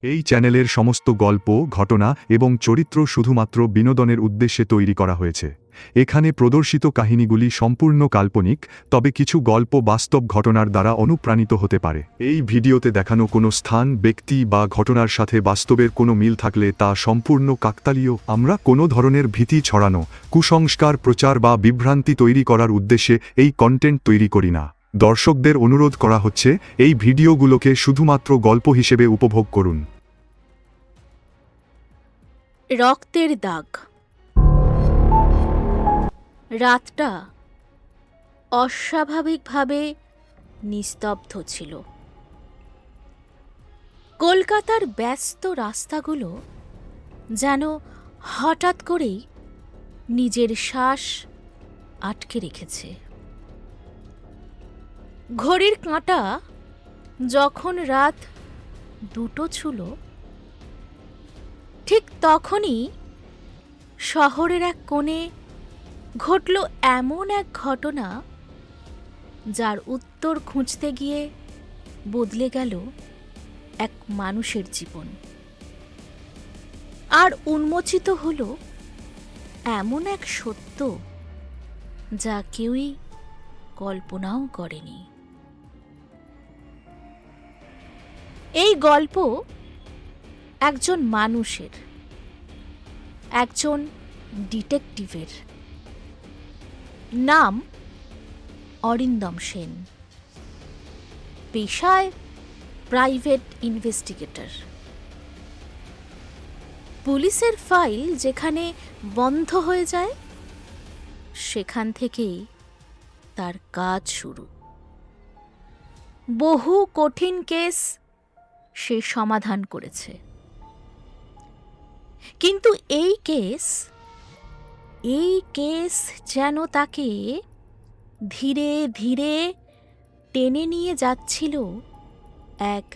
এই চ্যানেলের সমস্ত গল্প, ঘটনা এবং চরিত্র শুধুমাত্র বিনোদনের উদ্দেশ্যে তৈরি করা হয়েছে। এখানে প্রদর্শিত কাহিনীগুলি সম্পূর্ণ কাল্পনিক, তবে কিছু গল্প বাস্তব ঘটনার দ্বারা অনুপ্রাণিত হতে পারে। এই ভিডিওতে দেখানো কোনো স্থান, ব্যক্তি বা ঘটনার সাথে বাস্তবের কোনো মিল থাকলে তা সম্পূর্ণ কাকতালীয়। আমরা কোনো ধরনের ভীতি ছড়ানো, কুসংস্কার প্রচার বা বিভ্রান্তি তৈরি করার উদ্দেশ্যে এই কন্টেন্ট তৈরি করি না। দর্শকদের অনুরোধ করা হচ্ছে এই ভিডিওগুলোকে শুধুমাত্র গল্প হিসেবে উপভোগ করুন। রক্তের দাগ। রাতটা অস্বাভাবিকভাবে নিস্তব্ধ ছিল। কলকাতার ব্যস্ত রাস্তাগুলো যেন হঠাৎ করেই নিজের শ্বাস আটকে রেখেছে। ঘড়ির কাঁটা যখন রাত 2টো ছুঁল, ঠিক তখনই শহরের এক কোণে ঘটল এমন এক ঘটনা যার উত্তর খুঁজতে গিয়ে বদলে গেল এক মানুষের জীবন। আর উন্মোচিত হল এমন এক সত্য যা কেউই কল্পনাও করেনি। এই গল্প একজন মানুষের, একজন ডিটেকটিভের। নাম অরিন্দম সেন, পেশায় প্রাইভেট ইনভেস্টিগেটর। পুলিশের ফাইল যেখানে বন্ধ হয়ে যায়, সেখান থেকেই তার কাজ শুরু। বহু কঠিন কেস সে সমাধান করেছে, কিন্তু এই কেস যেন তাকে ধীরে ধীরে টেনে নিয়ে যাচ্ছিল এক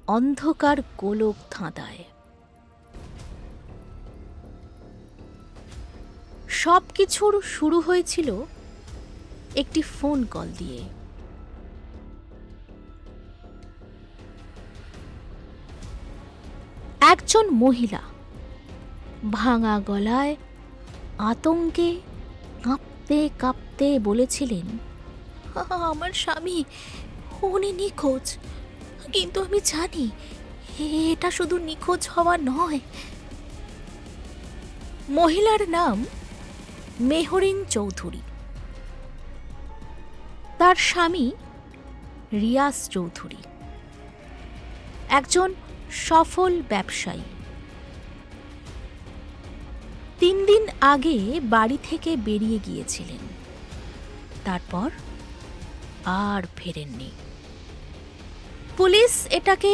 অন্ধকার গোলক ধাঁধায়। সব কিছুর শুরু হয়েছিল একটি ফোন কল দিয়ে। একজন মহিলা ভাঙা গলায় আতঙ্কে কাঁপতে কাঁপতে বলেছিলেন, আমার স্বামী, উনি নিখোঁজ। কিন্তু আমি জানি এটা শুধু নিখোঁজ হওয়া নয়। মহিলার নাম মেহরিন চৌধুরী। তার স্বামী রিয়াজ চৌধুরী, একজন সফল ব্যবসায়ী। 3 দিন আগে বাড়ি থেকে বেরিয়ে গিয়েছিলেন, তারপর আর ফেরেননি। পুলিশ এটাকে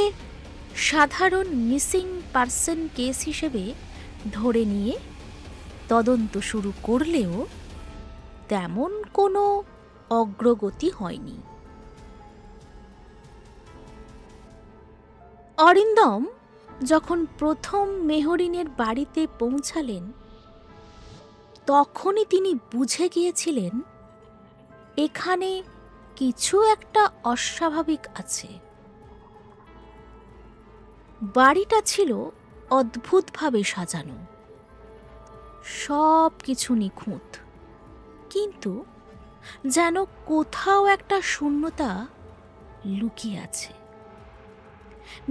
সাধারণ মিসিং পারসন কেস হিসেবে ধরে নিয়ে তদন্ত শুরু করলেও তেমন কোনো অগ্রগতি হয়নি। অরিন্দম যখন প্রথম মেহরিনের বাড়িতে পৌঁছালেন, তখনই তিনি বুঝে গিয়েছিলেন এখানে কিছু একটা অস্বাভাবিক আছে। বাড়িটা ছিল অদ্ভুতভাবে সাজানো, সব কিছু নিখুঁত, কিন্তু যেন কোথাও একটা শূন্যতা লুকিয়ে আছে।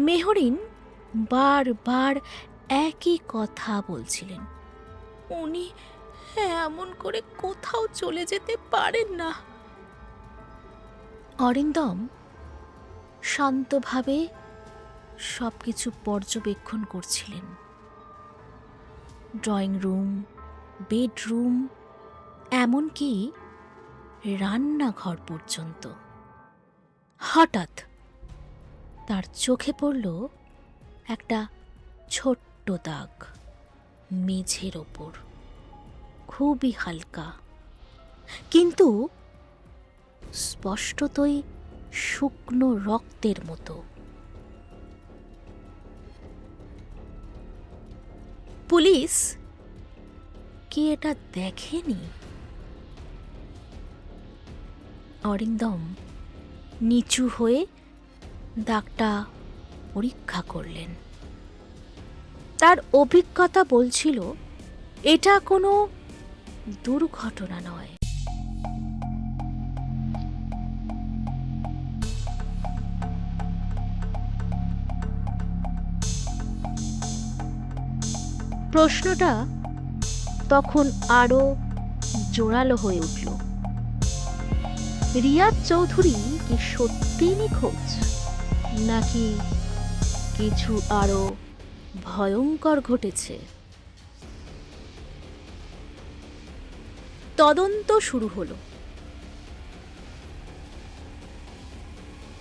মেহরিন বারবার একই কথা বলছিলেন, উনি এমন করে কোথাও চলে যেতে পারেন না। অরিন্দম শান্তভাবে সবকিছু পর্যবেক্ষণ করছিলেন, ড্রয়িং রুম, বেডরুম, এমনকি রান্নাঘর পর্যন্ত। হঠাৎ তার চোখে পড়ল একটা ছোট্ট দাগ মেঝের ওপর, খুবই হালকা, কিন্তু স্পষ্টতই শুকনো রক্তের মতো। পুলিশ কি এটা দেখেনি? অরিন্দম নিচু হয়ে দাগটা পরীক্ষা করলেন। তার অভিজ্ঞতা বলছিল এটা কোনো দুর্ঘটনা নয়। প্রশ্নটা তখন আরো জোরালো হয়ে উঠল। রিয়াজ চৌধুরী কি সত্যি নিখোঁজ, নাকি কিছু আরো ভয়ঙ্কর ঘটেছে? তদন্ত শুরু হলো।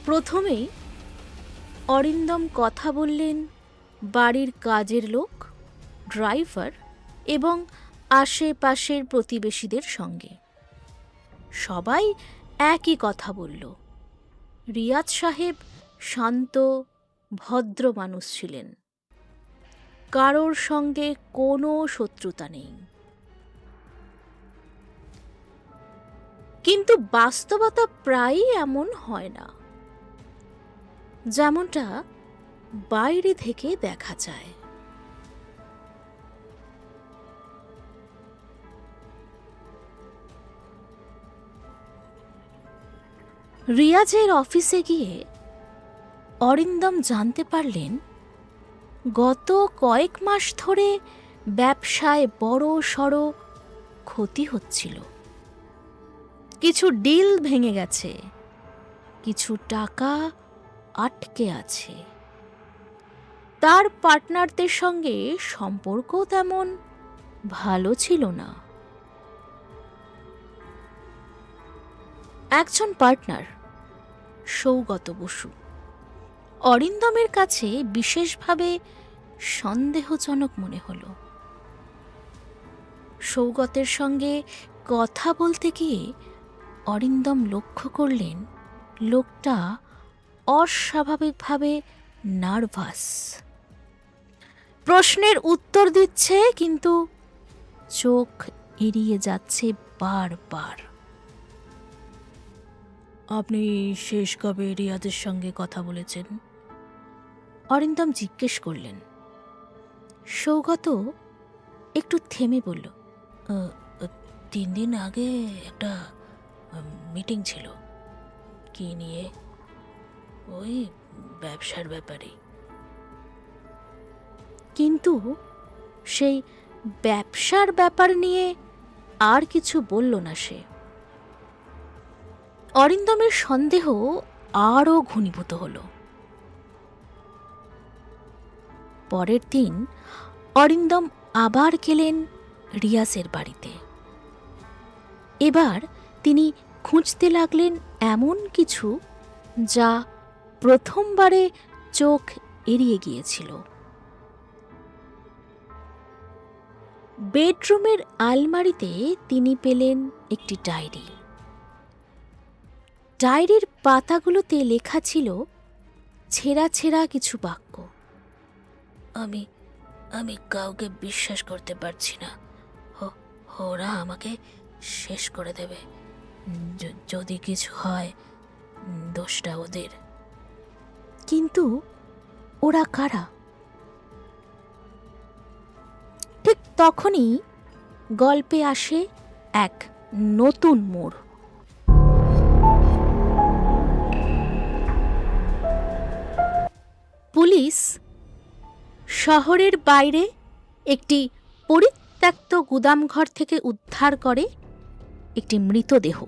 প্রথমেই অরিন্দম কথা বললেন বাড়ির কাজের লোক, ড্রাইভার এবং আশেপাশের প্রতিবেশীদের সঙ্গে। সবাই একই কথা বলল, রিয়াজ সাহেব শান্ত ভদ্র মানুষ ছিলেন, কারোর সঙ্গে কোনো শত্রুতা নেই। কিন্তু বাস্তবতা প্রায়ই এমন হয় না যেমনটা বাইরে থেকে দেখা যায়। রিয়াজের অফিসে গিয়ে অরিন্দম জানতে পারলেন গত কয়েক মাস ধরে ব্যবসায় বড় সড় ক্ষতি হচ্ছিল। কিছু ডিল ভেঙে গেছে, কিছু টাকা আটকে আছে। তার পার্টনারদের সঙ্গে সম্পর্ক তেমন ভালো ছিল না। একজন পার্টনার, সৌগত বসু, অরিন্দমের কাছে বিশেষভাবে সন্দেহজনক মনে হল। সৌগতের সঙ্গে কথা বলতে গিয়ে অরিন্দম লক্ষ্য করলেন লোকটা অস্বাভাবিকভাবে নার্ভাস। প্রশ্নের উত্তর দিচ্ছে কিন্তু চোখ এড়িয়ে যাচ্ছে বারবার। আপনি শেষ কবে রিয়াজের সঙ্গে কথা বলেছেন? অরিন্দম জিজ্ঞেস করলেন। সৌগত একটু থেমে বলল, 3 দিন আগে একটা মিটিং ছিল। কি নিয়ে? ওই ব্যবসার ব্যাপারে। কিন্তু সেই ব্যবসার ব্যাপার নিয়ে আর কিছু বলল না সে। অরিন্দমের সন্দেহ আরও ঘনীভূত হল। পরের দিন অরিন্দম আবার গেলেন রিয়াজের বাড়িতে। এবার তিনি খুঁজতে লাগলেন এমন কিছু যা প্রথমবারে চোখ এড়িয়ে গিয়েছিল। বেডরুমের আলমারিতে তিনি পেলেন একটি ডায়েরি। ডায়েরির পাতাগুলোতে লেখা ছিল ছেঁড়া ছেঁড়া কিছু বাক্য। আমি আমি কাউকে বিশ্বাস করতে পারছি না। ওরা আমাকে শেষ করে দেবে। যদি কিছু হয়, দোষটা ওদের। কিন্তু ওরা কারা? ঠিক তখনই গল্পে আসে এক নতুন মোড়। পুলিশ শহরের বাইরে একটি পরিত্যক্ত গুদামঘর থেকে উদ্ধার করে একটি মৃতদেহ।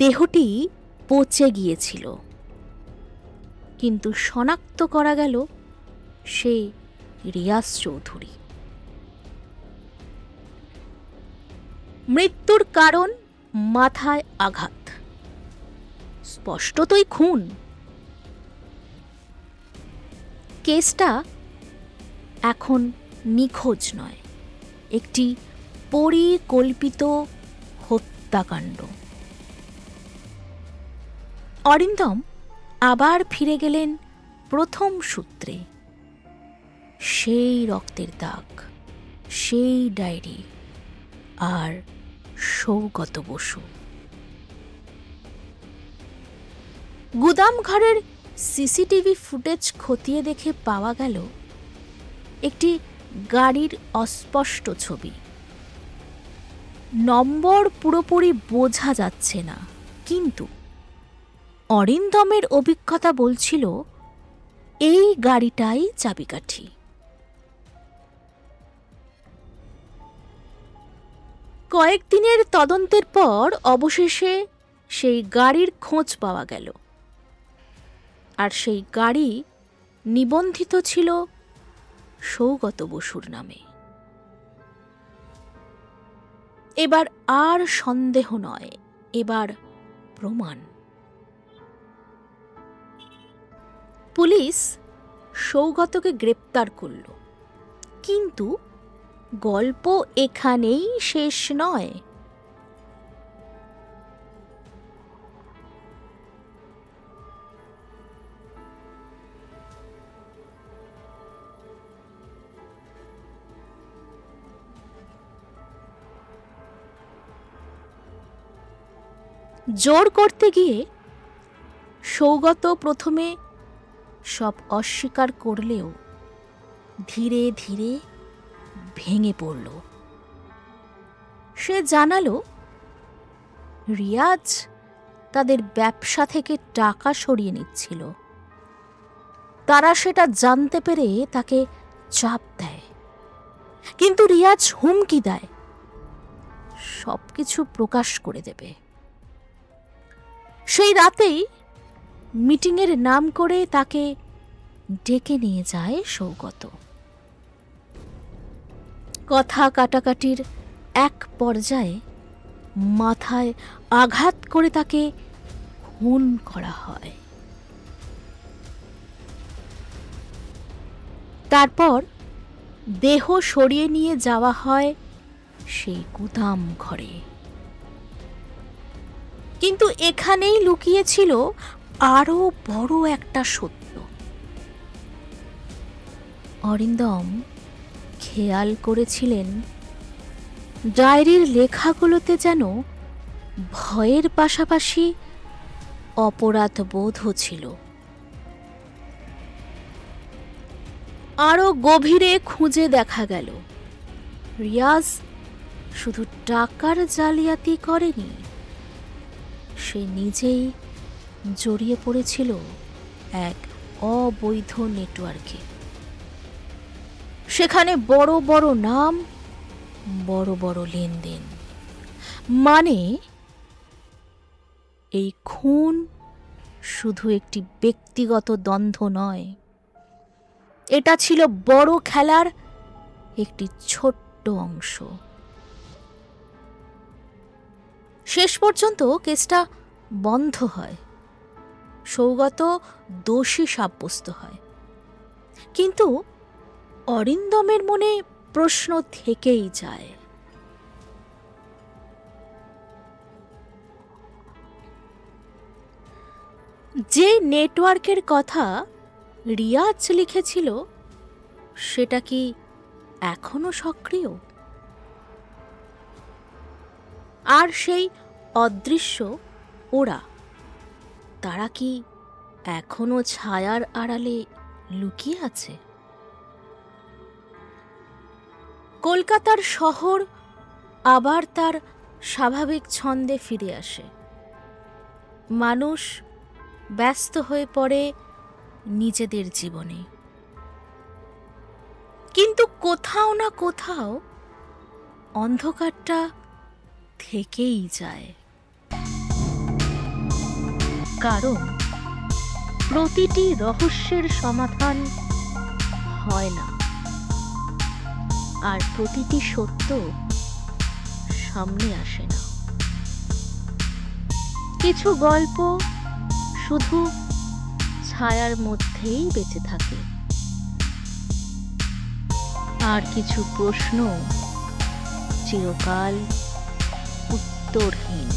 দেহটি পচে গিয়েছিল, কিন্তু শনাক্ত করা গেল সে রিয়াজ চৌধুরী। মৃত্যুর কারণ মাথায় আঘাত, স্পষ্টতই খুন। কেসটা এখন নিখোঁজ নয়, একটি পরিকল্পিত হত্যাকাণ্ড। অরিন্দম আবার ফিরে গেলেন প্রথম সূত্রে। সেই রক্তের দাগ, সেই ডায়েরি আর সৌগত বসু। গুদামঘরের সিসিটিভি ফুটেজ খতিয়ে দেখে পাওয়া গেল একটি গাড়ির অস্পষ্ট ছবি। নম্বর পুরোপুরি বোঝা যাচ্ছে না, কিন্তু অরিন্দমের অভিজ্ঞতা বলছিল এই গাড়িটাই চাবিকাঠি। কয়েকদিনের তদন্তের পর অবশেষে সেই গাড়ির খোঁজ পাওয়া গেল, আর সেই গাড়ি নিবন্ধিত ছিল সৌগত বসুর নামে। এবার আর সন্দেহ নয়, এবার প্রমাণ। পুলিশ সৌগতকে গ্রেপ্তার করল, কিন্তু গল্প এখানেই শেষ নয়। জোর করতে গিয়ে সৌগত প্রথমে সব অস্বীকার করলেও ধীরে ধীরে ভেঙে পড়ল। সে জানালো রিয়াজ তাদের ব্যবসা থেকে টাকা সরিয়ে নিচ্ছিল। তারা সেটা জানতে পেরে তাকে চাপ দেয়, কিন্তু রিয়াজ হুমকি দেয় সবকিছু প্রকাশ করে দেবে। সেই রাতেই মিটিংয়ের নাম করে তাকে ডেকে নিয়ে যায় সৌগত। কথা কাটাকাটির এক পর্যায়ে মাথায় আঘাত করে তাকে খুন করা হয়। তারপর দেহ সরিয়ে নিয়ে যাওয়া হয় সেই গুদাম ঘরে। কিন্তু এখানেই লুকিয়েছিল আরো বড় একটা সত্য। অরিন্দম খেয়াল করেছিলেন ডায়েরির লেখাগুলোতে যেন ভয়ের পাশাপাশি অপরাধ বোধও ছিল। আরো গভীরে খুঁজে দেখা গেল রিয়াজ শুধু টাকার জালিয়াতি করেনি, সে নিজেই জড়িয়ে পড়েছিল এক অবৈধ নেটওয়ার্কে। সেখানে বড় বড় নাম, বড় বড় লেনদেন। মানে এই খুন শুধু একটি ব্যক্তিগত দ্বন্দ্ব নয়, এটা ছিল বড় খেলার একটি ছোট্ট অংশ। শেষ পর্যন্ত কেসটা বন্ধ হয়, সৌগত দোষী সাব্যস্ত হয়। কিন্তু অরিন্দমের মনে প্রশ্ন থেকেই যায়। যে নেটওয়ার্কের কথা রিয়াজ লিখেছিল সেটা কি এখনো সক্রিয়? আর সেই অদৃশ্য ওরা, তারা কি এখনো ছায়ার আড়ালে লুকিয়ে আছে? কলকাতার শহর আবার তার স্বাভাবিক ছন্দে ফিরে আসে। মানুষ ব্যস্ত হয়ে পড়ে নিজেদের জীবনে, কিন্তু কোথাও না কোথাও অন্ধকারটা থেকেই যায়। কারণ প্রতিটি রহস্যের সমাধান হয় না, আর প্রতিটি সত্য সামনে আসে না। কিছু গল্প শুধু ছায়ার মধ্যেই বেঁচে থাকে, আর কিছু প্রশ্ন চিরকাল উত্তরহীন।